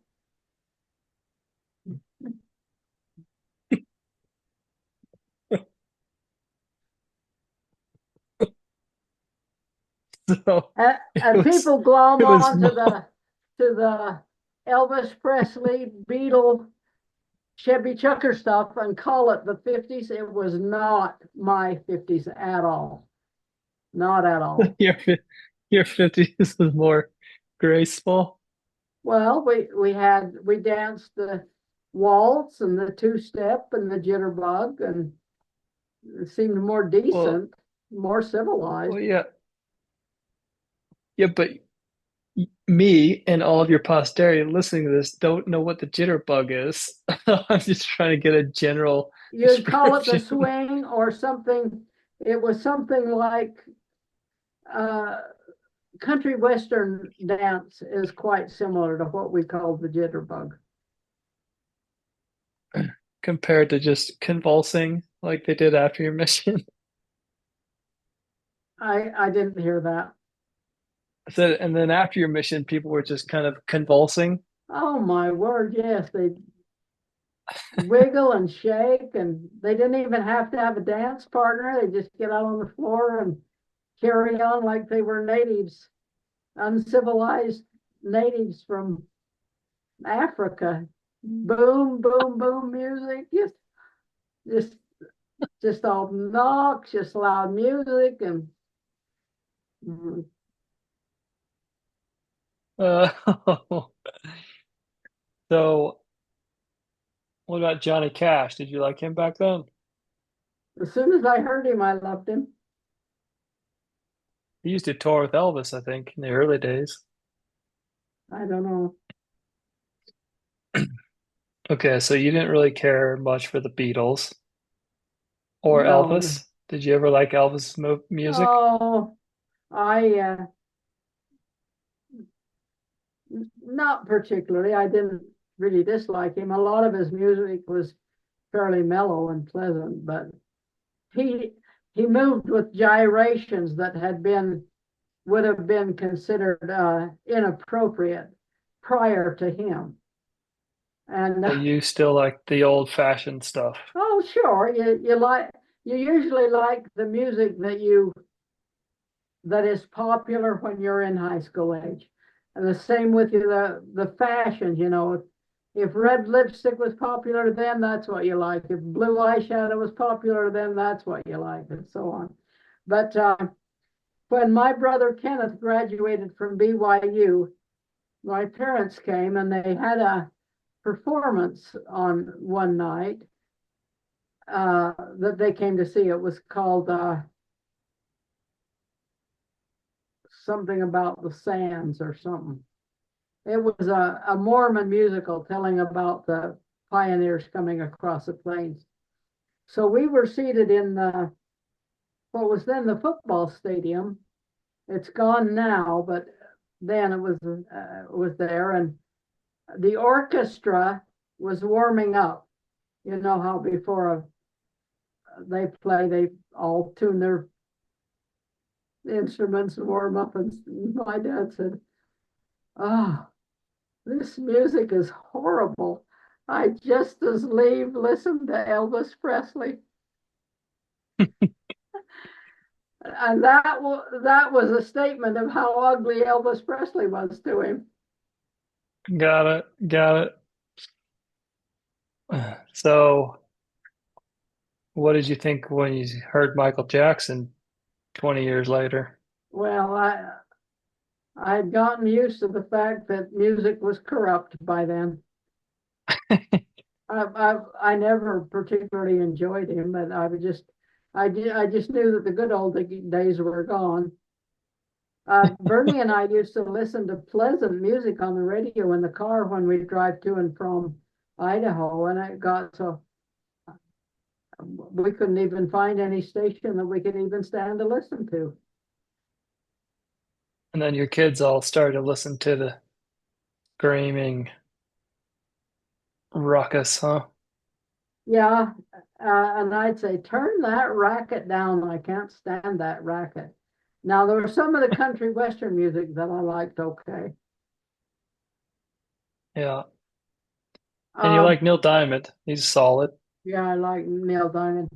So it And was, people glom it was on more. to the Elvis Presley, Beatle, Chevy Chucker stuff and call it the 50s. It was not my 50s at all. Not at all. Your your 50s was more graceful. Well, we danced the waltz and the two-step and the jitterbug, and it seemed more Well, decent, more civilized. yeah, yeah, but me and all of your posterity listening to this don't know what the jitterbug is. I'm just trying to get a general You'd call it the description. swing or something. It was something like uh, country western dance is quite similar to what we call the jitterbug. Compared to just convulsing like they did after your mission. I didn't hear that. So, and then after your mission, people were just kind of convulsing. Oh my word, yes, they wiggle and shake, and they didn't even have to have a dance partner. They just get out on the floor and carry on like they were natives, uncivilized natives from Africa. Boom, boom, boom music, just just obnoxious loud music and Uh, so, what about Johnny Cash? Did you like him back then? as soon as I heard him, I loved him. He used to tour with Elvis, I think, in the early days. I don't know. Okay, so you didn't really care much for the Beatles or No. Elvis. Did you ever like Elvis music? Oh, I not particularly. I didn't really dislike him. A lot of his music was fairly mellow and pleasant, but he he moved with gyrations that had been would have been considered inappropriate prior to him. And So you still like the old-fashioned stuff. oh, sure, you usually like the music that is popular when you're in high school age. And the same with the fashions, if red lipstick was popular then, that's what you like. If blue eyeshadow was popular then, that's what you like, and so on. But when my brother Kenneth graduated from BYU, my parents came and they had a performance on one night that they came to see. It was called something about the sands or something. It was a Mormon musical telling about the pioneers coming across the plains. So we were seated in what was then the football stadium. It's gone now, but then it was there, and the orchestra was warming up. You know how before they play, they all tune their the instruments and warm up. And my dad said, "Oh, this music is horrible. I just as leave listen to Elvis Presley." And that was a statement of how ugly Elvis Presley was to him. Got it. Got it. So, what did you think when you heard Michael Jackson 20 years later? Well, I had gotten used to the fact that music was corrupt by then. I never particularly enjoyed him, but I just knew that the good old days were gone. Bernie and I used to listen to pleasant music on the radio in the car when we drive to and from Idaho, and it got so we couldn't even find any station that we could even stand to listen to. And then your kids all started to listen to the screaming ruckus, huh? Yeah, and I'd say, turn that racket down. I can't stand that racket. Now, there were some of the country western music that I liked, okay. Yeah. And you Um, like Neil Diamond. He's solid. yeah, I like Neil Diamond.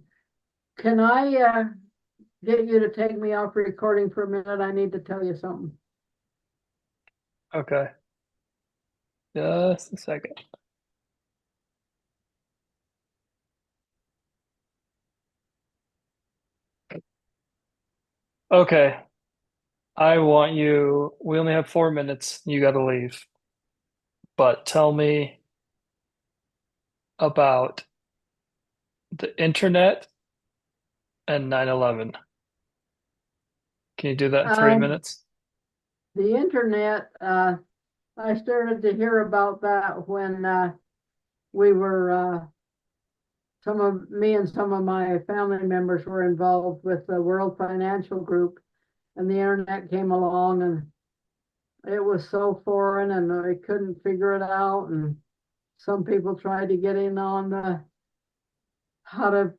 Can I get you to take me off recording for a minute? I need to tell you something. Okay. Just a second. Okay. We only have 4 minutes. You got to leave. But tell me about the internet and 9/11. Can you do that in three Um, minutes? the internet, I started to hear about that when we were some of me and some of my family members were involved with the World Financial Group, and the internet came along, and it was so foreign, and I couldn't figure it out. And some people tried to get in on how to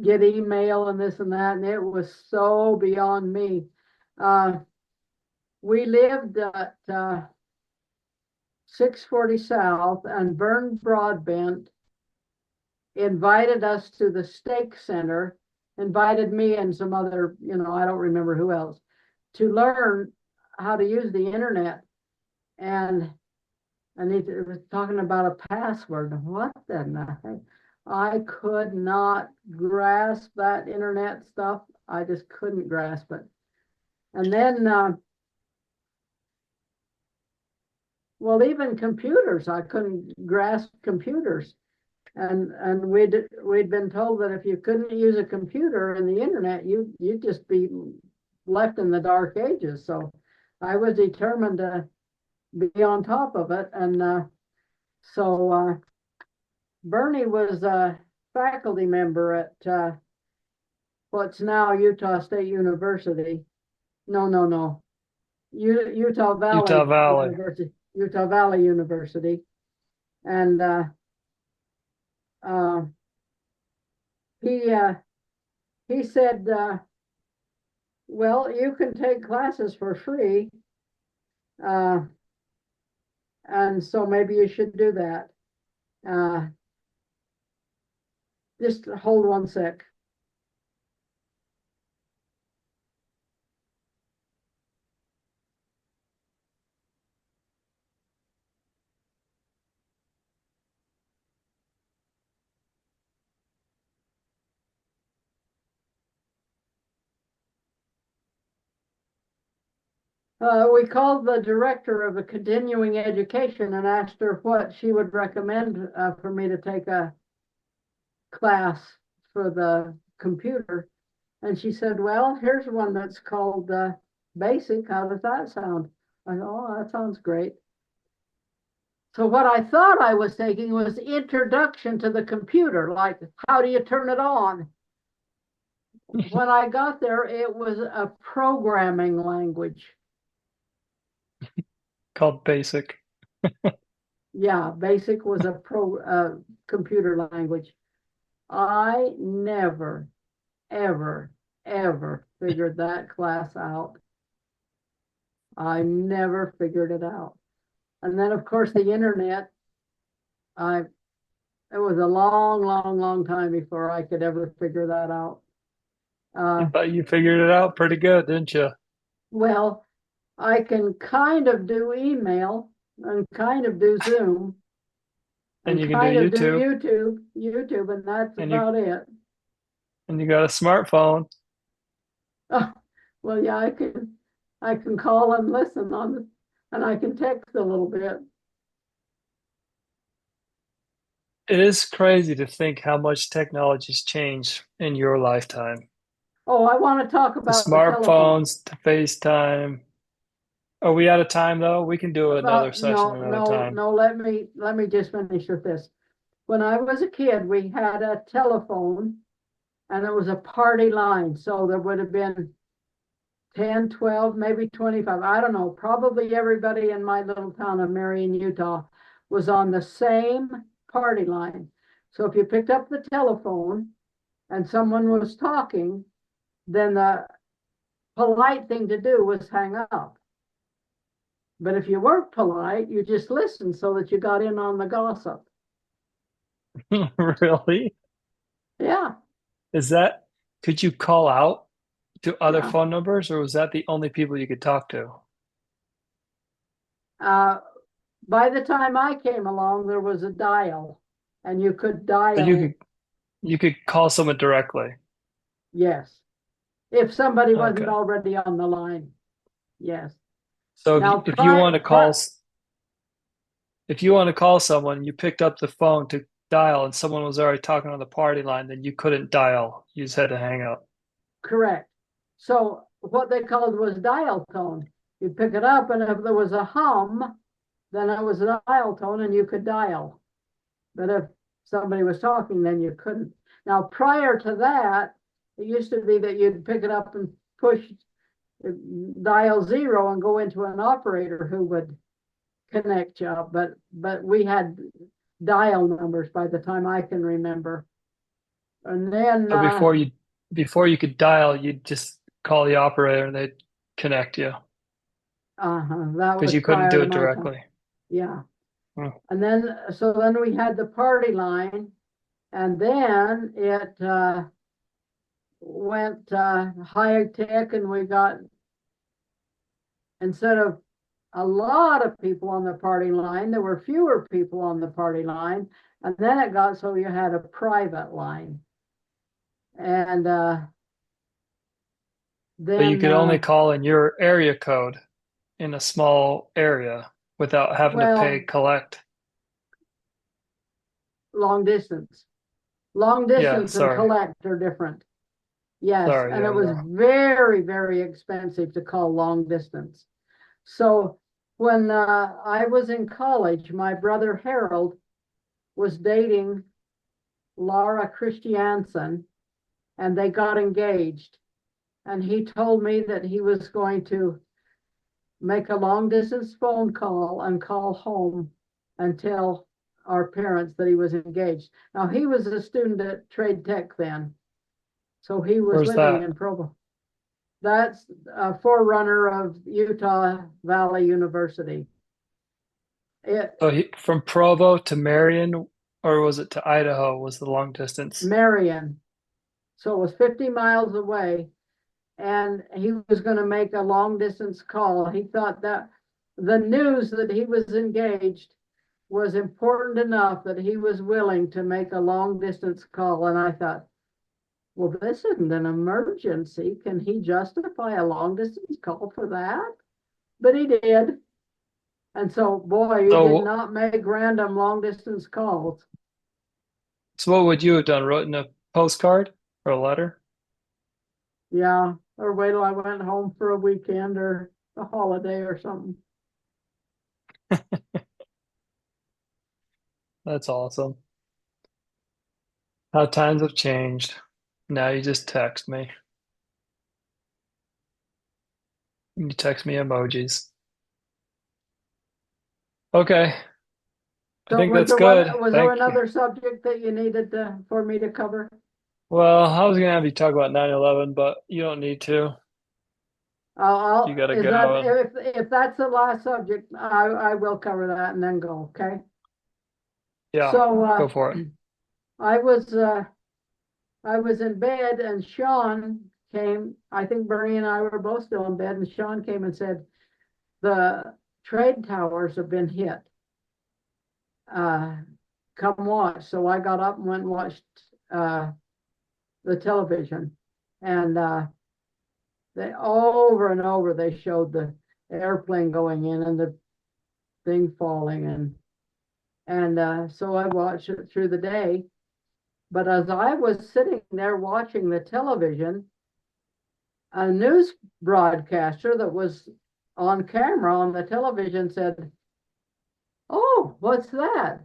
get email and this and that, and it was so beyond me. Uh, we lived at 640 South, and Vern Broadbent invited us to the Stake Center, invited me and some other, I don't remember who else, to learn how to use the internet. And he was talking about a password. What the heck? I could not grasp that internet stuff. I just couldn't grasp it. And then, well, even computers, I couldn't grasp computers. And we'd been told that if you couldn't use a computer and the internet, you'd just be left in the dark ages. So I was determined to be on top of it. And so Bernie was a faculty member at what's now Utah State University. No, no, no. Utah Utah Valley Valley. University. Utah Valley University. And uh, he he said, well, you can take classes for free. Uh, and so maybe you should do that. Uh, just hold one sec. We called the director of the continuing education and asked her what she would recommend for me to take a class for the computer. And she said, well, here's one that's called Basic. How does that sound? I thought, oh, that sounds great. So what I thought I was taking was introduction to the computer, like how do you turn it on? When I got there, it was a programming language. Called Basic. Yeah, Basic was a computer language. I never, ever, ever figured that class out. I never figured it out. And then, of course, the internet, I it was a long, long, long time before I could ever figure that out. Uh, But you figured it out pretty good, didn't you? well, I can kind of do email and kind of do Zoom And and you can do kind of do YouTube, YouTube, and that's and you about it. and you got a smartphone. Oh, well, yeah, I can call and listen on the, and I can text a little bit. It is crazy to think how much technology's changed in your lifetime. Oh, I want to talk The about the telephone. smartphones, the FaceTime. Are we out of time though? We can do another session No, another no, time. no. Let me just finish with this. When I was a kid, we had a telephone, and it was a party line. So there would have been 10, 12, maybe 25. I don't know. Probably everybody in my little town of Marion, Utah was on the same party line. So if you picked up the telephone and someone was talking, then the polite thing to do was hang up. But if you weren't polite, you just listened so that you got in on the gossip. Really? Yeah, Is that, could you call out to other yeah. phone numbers, or was that the only people you could talk to? Uh, by the time I came along, there was a dial, and you could So dial you could call someone directly. yes. If somebody wasn't Okay. already on the line, yes. So Now, if you want to if you want to call someone, you picked up the phone to dial and someone was already talking on the party line, then you couldn't dial. You just had to hang up. correct. So what they called was dial tone. You pick it up, and if there was a hum, then it was a dial tone, and you could dial. But if somebody was talking, then you couldn't. Now, prior to that, it used to be that you'd pick it up and push dial zero and go into an operator who would connect you up. But we had dial numbers by the time I can remember. And then So before you could dial, you'd just call the operator and they'd connect you that because was you couldn't prior do to it my time. directly. Yeah. Hmm. And then so then we had the party line, and then it went high tech, and we got, instead of a lot of people on the party line, there were fewer people on the party line. And then it got so you had a private line. And So you then, could only call in your area code in a small area without having to pay well, collect. long distance. Long Yeah, distance and sorry. collect are different. Yes. Sorry, And yeah, it was yeah. very, very expensive to call long distance. So when I was in college, my brother Harold was dating Laura Christiansen, and they got engaged. And he told me that he was going to make a long distance phone call and call home and tell our parents that he was engaged. Now, he was a student at Trade Tech then, so he was Where's living that? in Provo. That's a forerunner of Utah Valley University. It So from Provo to Marion, or was it to Idaho, was the long distance? Marion, so it was 50 miles away, and he was going to make a long distance call. He thought that the news that he was engaged was important enough that he was willing to make a long distance call. And I thought, well, this isn't an emergency. Can he justify a long distance call for that? But he did. And so, boy, he did So, not make random long distance calls. so what would you have done? Written a postcard or a letter? Yeah. Or wait till I went home for a weekend or a holiday or something. That's awesome. How times have changed. Now you just text me. You text me emojis. Okay, I So think that's good. was there Thank you. another subject that you needed for me to cover? Well, I was gonna have you talk about 9/11, but you don't need to. You gotta Is that go and if that's the last subject, I will cover that and then go. Okay. yeah, So go for it. I was uh, I was in bed and Sean came. I think Bernie and I were both still in bed, and Sean came and said the trade towers have been hit. Uh, Come watch. So I got up and went and watched uh, the television, and they over and over they showed the airplane going in and the thing falling, and so I watched it through the day. But as I was sitting there watching the television, a news broadcaster that was on camera on the television said, "Oh, what's that?"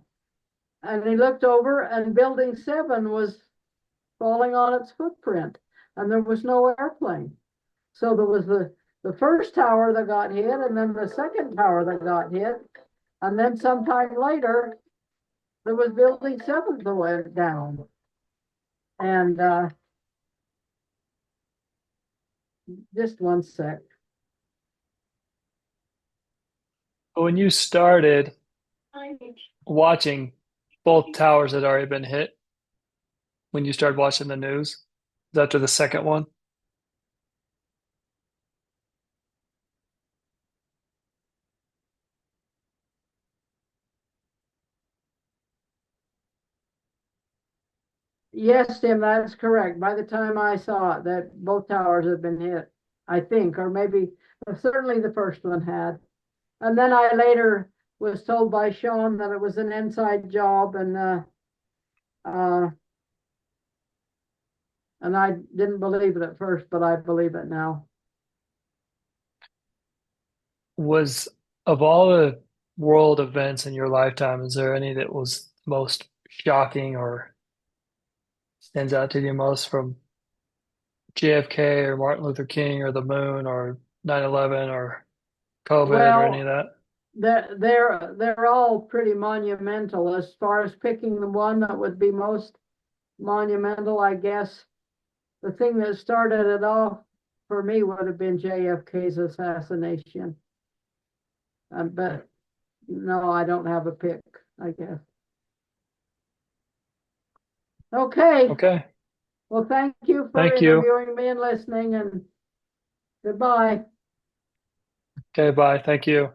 And he looked over, and Building 7 was falling on its footprint, and there was no airplane. So there was the first tower that got hit, and then the second tower that got hit, and then sometime later there was Building 7 that went down. And just one sec. But when you started watching, both towers had already been hit when you started watching the news. Is that after the second one? Yes, Tim, that's correct. By the time I saw it, that both towers had been hit, I think, or maybe certainly the first one had. And then I later was told by Sean that it was an inside job, uh, and I didn't believe it at first, but I believe it now. Was of all the world events in your lifetime, is there any that was most shocking or stands out to you most from JFK or Martin Luther King or the moon or 9/11 or COVID or any of Well, that? they're all pretty monumental. As far as picking the one that would be most monumental, I guess the thing that started it all for me would have been JFK's assassination. But no, I don't have a pick, I guess. Okay. Okay. Well, thank you for Thank you. interviewing me and listening, and goodbye. Okay, bye. Thank you.